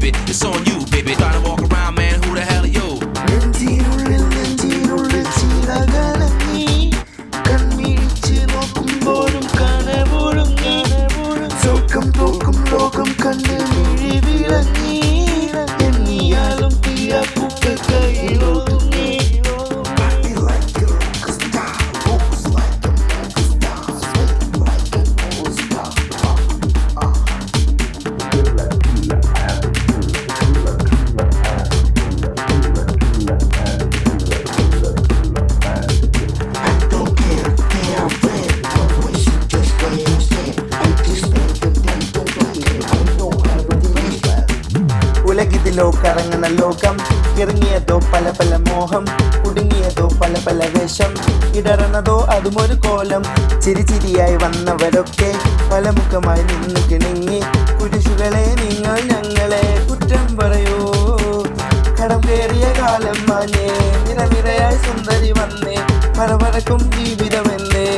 baby. It's on you, baby. Trying to walk around, man. Who the hell are you? നെഞ്ചിനുള്ളിൽ ചിറകലങ്ങി കൺമിഴിച്ച് നോക്കുമ്പോഴും കനവൊഴുങ്ങി സ്വർഗം തോക്കും ലോകം കണ്ട് മിഴി വിളങ്ങി എണ്ണിയാലും തീയാപ്പൂക്കൾ കയ്യിലൊതുങ്ങി ഉലകിതിലോ കറങ്ങുന്ന ലോകം ഇറങ്ങിയതോ പല പല മോഹം കുടുങ്ങിയതോ പല പല വേഷം ഇടറണതോ അതുമൊരു കോലം ചിരിചിരിയായി വന്നവരൊക്കെ പലമുഖമായി നിന്ന് കിണങ്ങി കുരിശുകളെ നിങ്ങൾ ഞങ്ങളെ കുറ്റം പറയൂ കടം കയറിയ കാലം മാഞ്ഞേ നിറനിറയായി സുന്ദരി വന്നേ പറവറക്കും ജീവിതമെന്നേ